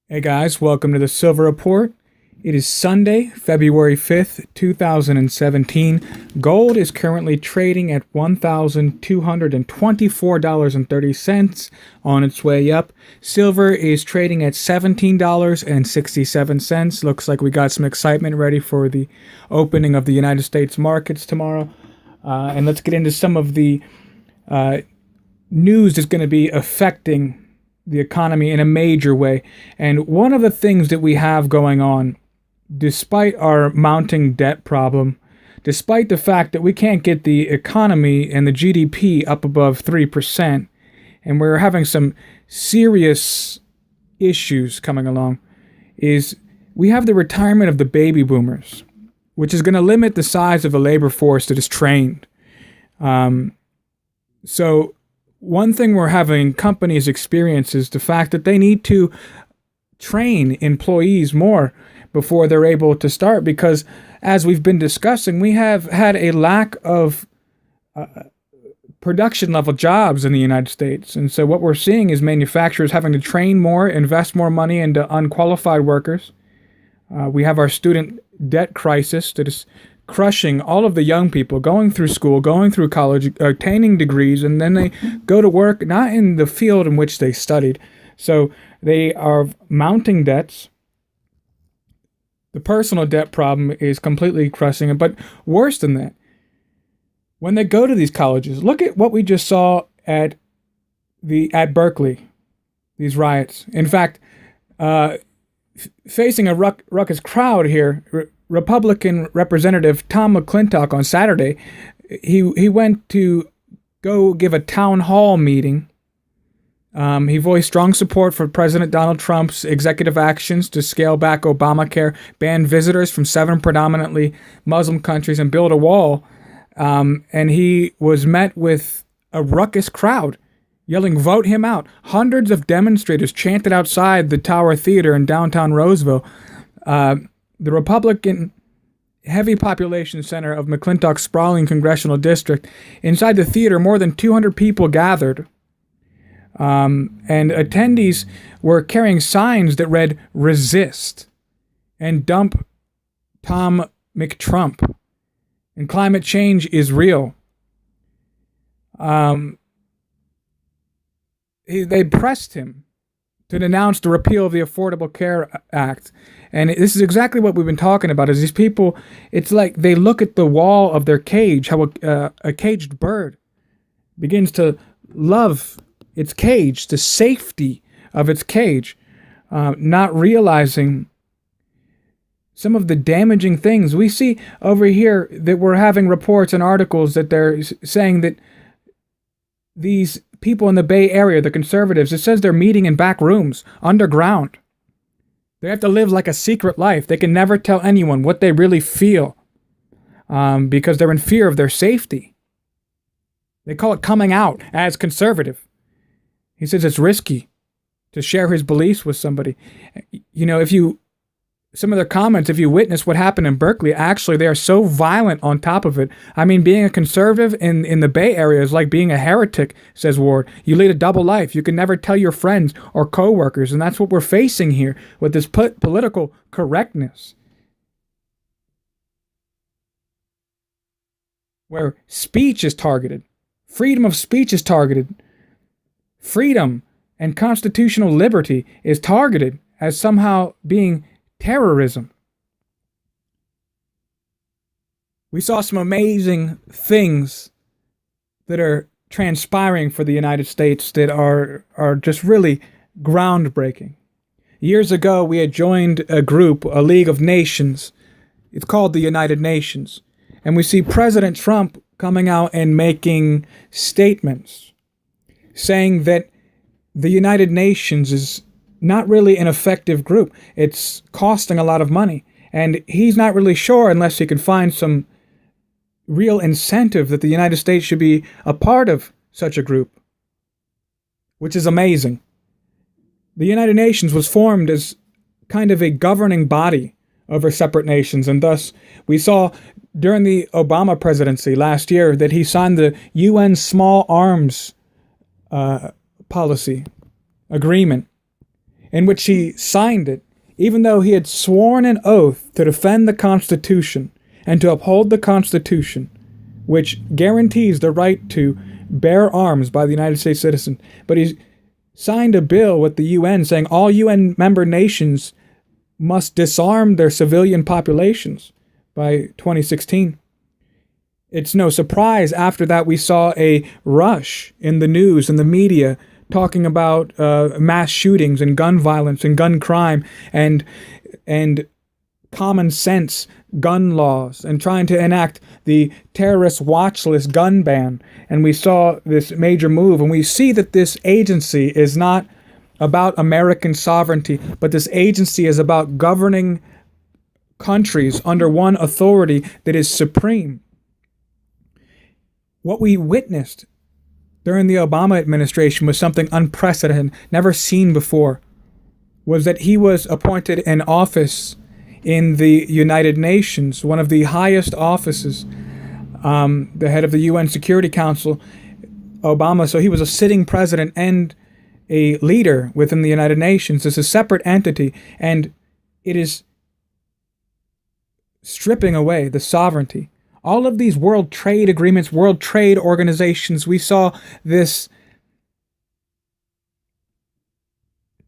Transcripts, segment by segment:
Hey guys, welcome to the Silver Report. It is Sunday, February 5th, 2017. Gold is currently trading at $1,224.30 on its way up. Silver is trading at $17.67. Looks like we got some excitement ready for the opening of the United States markets tomorrow. And let's get into some of the news that's going to be affecting the economy in a major way. And one of the things that we have going on, despite our mounting debt problem, despite the fact that we can't get the economy and the GDP up above 3%, and we're having some serious issues coming along, is we have the retirement of the baby boomers, which is going to limit the size of the labor force that is trained. So one thing we're having companies experience is the fact that they need to train employees more before they're able to start, because as we've been discussing, we have had a lack of production level jobs in the United States. And so what we're seeing is manufacturers having to train more, invest more money into unqualified workers. We have our student debt crisis that is crushing all of the young people going through school, going through college, obtaining degrees, and then they go to work not in the field in which they studied. So they are mounting debts. The personal debt problem is completely crushing it. But worse than that, when they go to these colleges, look at what we just saw at Berkeley, these riots. In fact, facing a ruckus crowd here, Republican Representative Tom McClintock on Saturday, he went to go give a town hall meeting. He voiced strong support for President Donald Trump's executive actions to scale back Obamacare, ban visitors from 7 predominantly Muslim countries, and build a wall. And he was met with a ruckus crowd yelling, "Vote him out." Hundreds of demonstrators chanted outside the Tower Theater in downtown Roseville. The Republican heavy population center of McClintock's sprawling congressional district. Inside the theater, more than 200 people gathered. And attendees were carrying signs that read, "Resist," and "Dump Tom McTrump," and "Climate change is real." They pressed him to denounce the repeal of the Affordable Care Act. And this is exactly what we've been talking about, is these people, it's like they look at the wall of their cage, how a caged bird begins to love its cage, the safety of its cage, not realizing some of the damaging things. We see over here that we're having reports and articles that they're saying that these people in the Bay Area, the conservatives, it says they're meeting in back rooms, underground. They have to live like a secret life. They can never tell anyone what they really feel because they're in fear of their safety. They call it coming out as conservative. He says it's risky to share his beliefs with somebody. You know, some of their comments, if you witness what happened in Berkeley, actually they are so violent on top of it. I mean, being a conservative in the Bay Area is like being a heretic, says Ward. You lead a double life. You can never tell your friends or coworkers, and that's what we're facing here with this political correctness, where speech is targeted, freedom of speech is targeted, freedom and constitutional liberty is targeted as somehow being terrorism. We saw some amazing things that are transpiring for the United States that are just really groundbreaking. Years ago, we had joined a group, a League of Nations. It's called the United Nations. And we see President Trump coming out and making statements saying that the United Nations is not really an effective group. It's costing a lot of money. And he's not really sure, unless he can find some real incentive, that the United States should be a part of such a group, which is amazing. The United Nations was formed as kind of a governing body over separate nations, and thus we saw during the Obama presidency last year that he signed the UN Small Arms Policy Agreement. in which he signed it, even though he had sworn an oath to defend the Constitution and to uphold the Constitution, which guarantees the right to bear arms by the United States citizen. But he signed a bill with the UN saying all UN member nations must disarm their civilian populations by 2016. It's no surprise after that we saw a rush in the news and the media talking about mass shootings and gun violence and gun crime and common sense gun laws and trying to enact the terrorist watch list gun ban. And we saw this major move, and we see that this agency is not about American sovereignty, but this agency is about governing countries under one authority that is supreme. What we witnessed during the Obama administration was something unprecedented, never seen before, was that he was appointed in office in the United Nations, one of the highest offices, the head of the UN Security Council, Obama. So he was a sitting president and a leader within the United Nations. It's a separate entity, and it is stripping away the sovereignty. All of these world trade agreements, world trade organizations, we saw this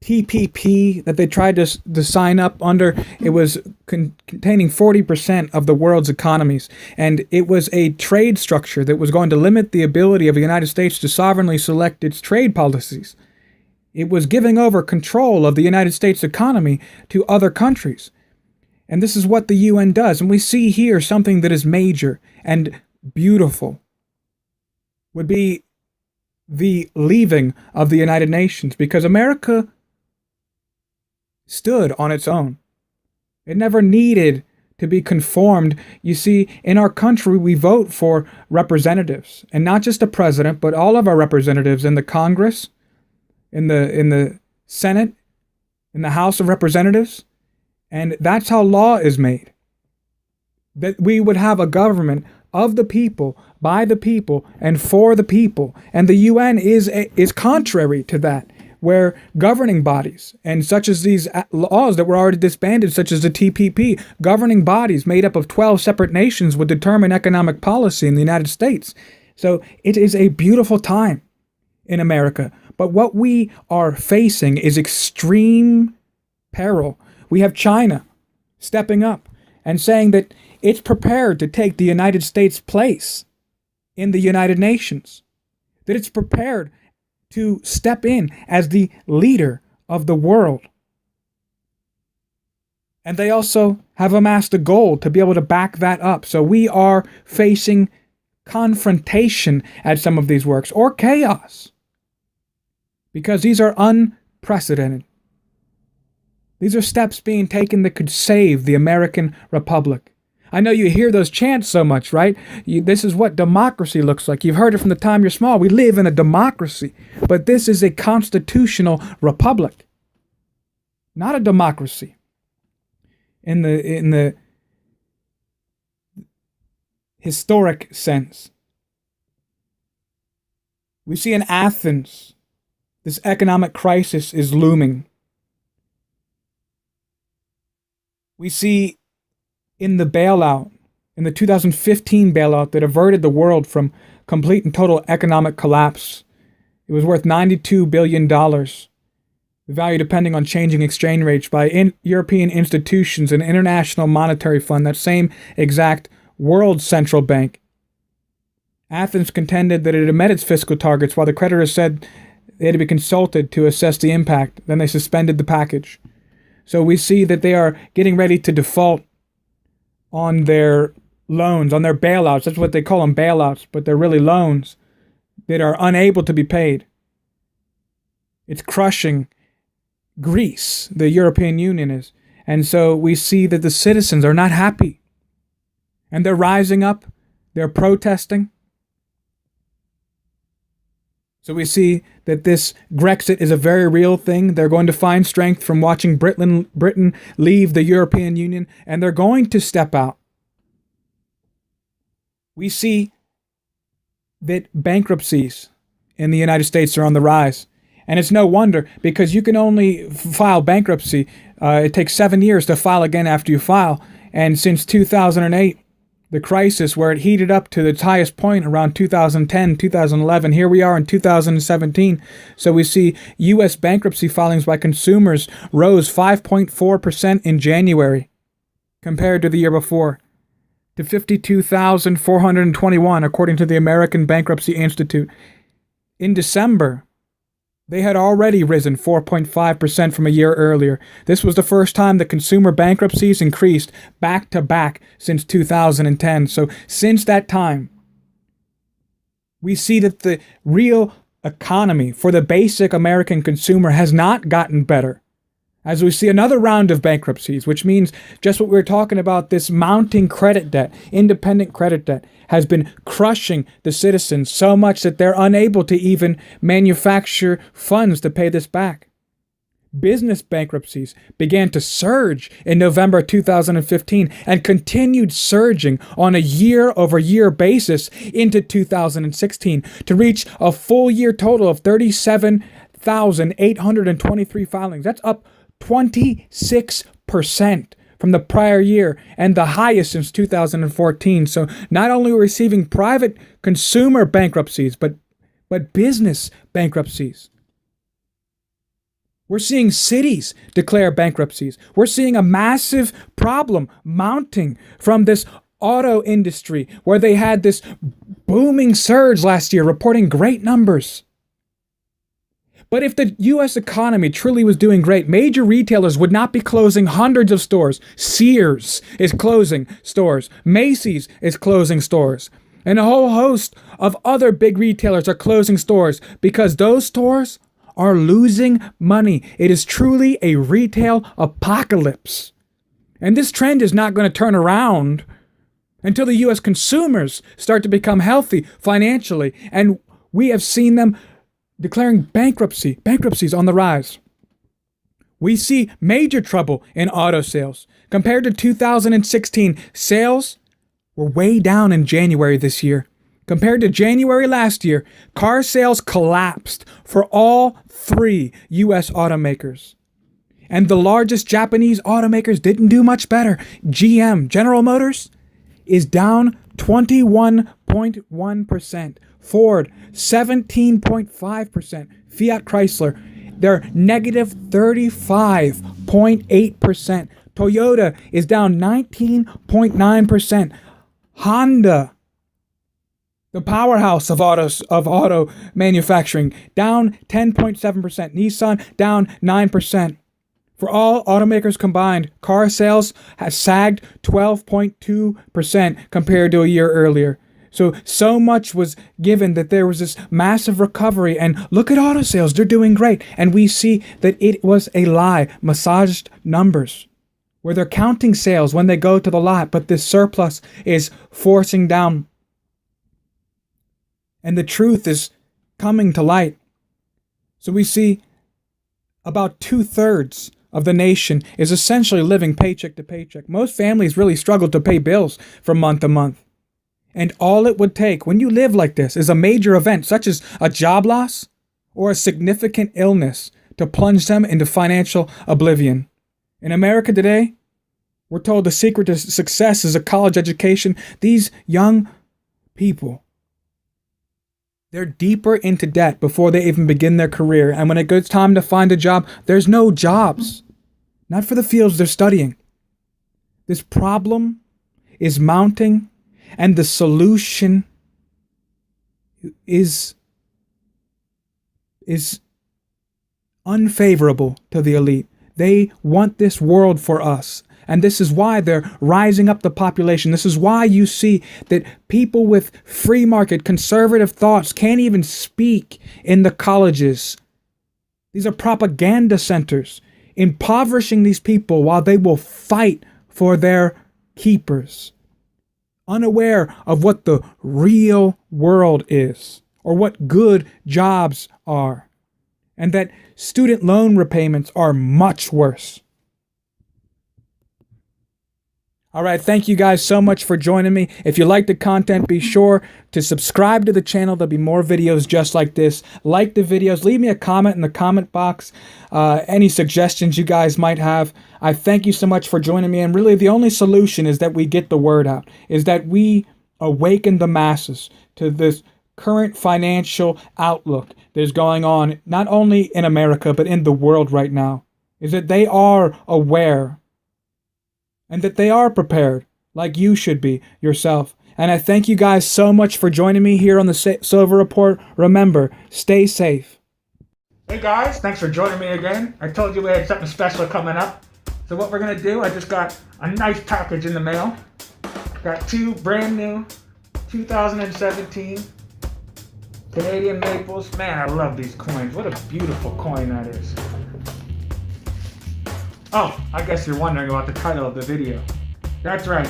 TPP that they tried to sign up under. It was containing 40% of the world's economies, and it was a trade structure that was going to limit the ability of the United States to sovereignly select its trade policies. It was giving over control of the United States economy to other countries. And this is what the UN does. And we see here something that is major and beautiful would be the leaving of the United Nations, because America stood on its own. It never needed to be conformed. You see, in our country, we vote for representatives, and not just a president, but all of our representatives in the Congress, in the Senate, in the House of Representatives. And that's how law is made. That we would have a government of the people, by the people, and for the people. And the UN is contrary to that, where governing bodies, and such as these laws that were already disbanded, such as the TPP, governing bodies made up of 12 separate nations would determine economic policy in the United States. So it is a beautiful time in America. But what we are facing is extreme peril. We have China stepping up and saying that it's prepared to take the United States' place in the United Nations, that it's prepared to step in as the leader of the world. And they also have amassed a gold to be able to back that up. So we are facing confrontation at some of these works, or chaos, because these are unprecedented. These are steps being taken that could save the American Republic. I know you hear those chants so much, right? This is what democracy looks like. You've heard it from the time you're small. We live in a democracy, but this is a constitutional republic, not a democracy. In the historic sense, we see in Athens, this economic crisis is looming. We see in the bailout, in the 2015 bailout that averted the world from complete and total economic collapse, it was worth $92 billion, the value depending on changing exchange rates by European institutions and International Monetary Fund, that same exact world central bank. Athens contended that it had met its fiscal targets, while the creditors said they had to be consulted to assess the impact. Then they suspended the package. So we see that they are getting ready to default on their loans, on their bailouts. That's what they call them, bailouts, but they're really loans that are unable to be paid. It's crushing Greece, the European Union is. And so we see that the citizens are not happy. And they're rising up. They're protesting. So we see that this Grexit is a very real thing. They're going to find strength from watching Britain leave the European Union, and they're going to step out. We see that bankruptcies in the United States are on the rise, And it's no wonder, because you can only file bankruptcy. It takes 7 years to file again after you file. And since 2008, the crisis where it heated up to its highest point around 2010, 2011, here we are in 2017. So we see U.S. bankruptcy filings by consumers rose 5.4% in January compared to the year before, to 52,421, according to the American Bankruptcy Institute. In December, they had already risen 4.5% from a year earlier. This was the first time that consumer bankruptcies increased back to back since 2010. So since that time, we see that the real economy for the basic American consumer has not gotten better. As we see another round of bankruptcies, which means just what we were talking about, this mounting credit debt, independent credit debt, has been crushing the citizens so much that they're unable to even manufacture funds to pay this back. Business bankruptcies began to surge in November 2015 and continued surging on a year-over-year basis into 2016 to reach a full year total of 37,823 filings. That's up 26% from the prior year and the highest since 2014. So not only are we receiving private consumer bankruptcies, but business bankruptcies. We're seeing cities declare bankruptcies. We're seeing a massive problem mounting from this auto industry where they had this booming surge last year, reporting great numbers. But if the U.S. economy truly was doing great, major retailers would not be closing hundreds of stores. Sears is closing stores. Macy's is closing stores. And a whole host of other big retailers are closing stores because those stores are losing money. It is truly a retail apocalypse. And this trend is not going to turn around until the U.S. consumers start to become healthy financially. And we have seen them declaring bankruptcies on the rise. We see major trouble in auto sales. Compared to 2016, sales were way down in January this year. Compared to January last year, car sales collapsed for all three U.S. automakers. And the largest Japanese automakers didn't do much better. GM, General Motors, is down 21.1%. Ford, 17.5%. Fiat Chrysler, they're negative 35.8%. Toyota is down 19.9%. Honda, the powerhouse of auto manufacturing, down 10.7%. Nissan, down 9%. For all automakers combined, car sales has sagged 12.2% compared to a year earlier. So much was given that there was this massive recovery, and look at auto sales, they're doing great. And we see that it was a lie, massaged numbers, where they're counting sales when they go to the lot, but this surplus is forcing down. And the truth is coming to light. So we see about 2/3 of the nation is essentially living paycheck to paycheck. Most families really struggle to pay bills from month to month. And all it would take when you live like this is a major event, such as a job loss or a significant illness, to plunge them into financial oblivion. In America today, we're told the secret to success is a college education. These young people, they're deeper into debt before they even begin their career. And when it gets time to find a job, there's no jobs. Not for the fields they're studying. This problem is mounting, and the solution is unfavorable to the elite. They want this world for us. And this is why they're rising up the population. This is why you see that people with free market, conservative thoughts can't even speak in the colleges. These are propaganda centers, impoverishing these people while they will fight for their keepers, unaware of what the real world is or what good jobs are, and that student loan repayments are much worse. All right, thank you guys so much for joining me. If you like the content, be sure to subscribe to the channel. There'll be more videos just like this. Like the videos. Leave me a comment in the comment box. Any suggestions you guys might have. I thank you so much for joining me. And really, the only solution is that we get the word out, is that we awaken the masses to this current financial outlook that is going on, not only in America, but in the world right now, is that they are aware and that they are prepared, like you should be yourself. And I thank you guys so much for joining me here on the Silver Report. Remember, stay safe. Hey guys, thanks for joining me again. I told you we had something special coming up. So what we're gonna do, I just got a nice package in the mail. Got 2 brand new 2017 Canadian Maples. Man, I love these coins. What a beautiful coin that is. Oh, I guess you're wondering about the title of the video. That's right.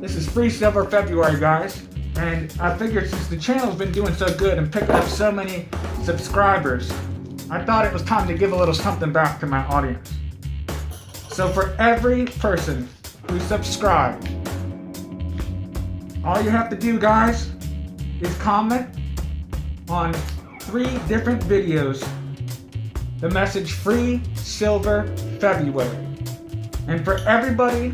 This is Free Silver February, guys. And I figured since the channel's been doing so good and picking up so many subscribers, I thought it was time to give a little something back to my audience. So for every person who subscribed, all you have to do, guys, is comment on 3 different videos the message Free Silver February. And for everybody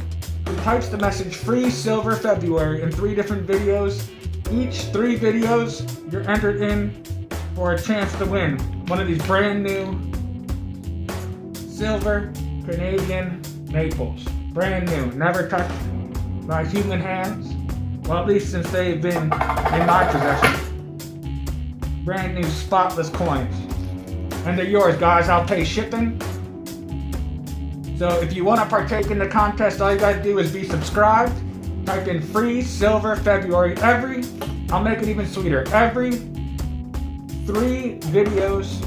who types the message Free Silver February in 3 different videos, each 3 videos, you're entered in for a chance to win one of these brand new silver Canadian Maples. Brand new, never touched by human hands. Well, at least since they've been in my possession. Brand new spotless coins. And they're yours, guys. I'll pay shipping. So if you want to partake in the contest, all you gotta do is be subscribed. Type in Free Silver February. I'll make it even sweeter. Every 3 videos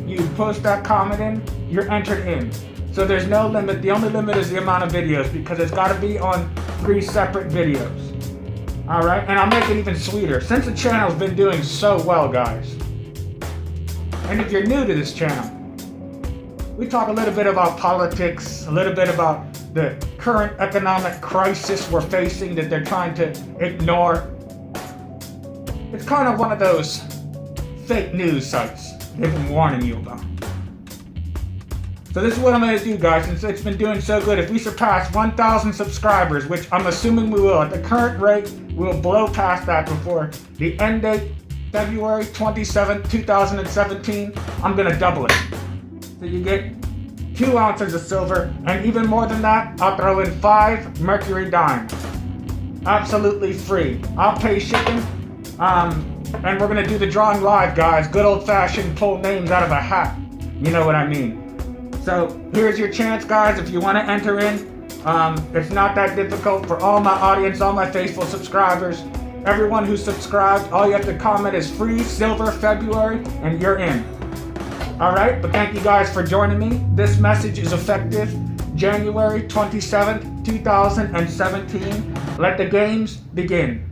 you post that comment in, you're entered in. So there's no limit. The only limit is the amount of videos, because it's gotta be on 3 separate videos. Alright, and I'll make it even sweeter since the channel's been doing so well, guys. And if you're new to this channel, we talk a little bit about politics, a little bit about the current economic crisis we're facing that they're trying to ignore. It's kind of one of those fake news sites they've been warning you about. So this is what I'm going to do, guys, since it's been doing so good. If we surpass 1,000 subscribers, which I'm assuming we will, at the current rate, we'll blow past that before the end date, February 27th, 2017, I'm going to double it. So you get 2 ounces of silver, and even more than that, I'll throw in 5 mercury dimes. Absolutely free. I'll pay shipping, and we're going to do the drawing live, guys. Good old-fashioned pull names out of a hat. You know what I mean. So here's your chance, guys, if you want to enter in. It's not that difficult for all my audience, all my faithful subscribers. Everyone who subscribed, all you have to comment is Free Silver February, and you're in. Alright, but thank you guys for joining me. This message is effective January 27th, 2017. Let the games begin.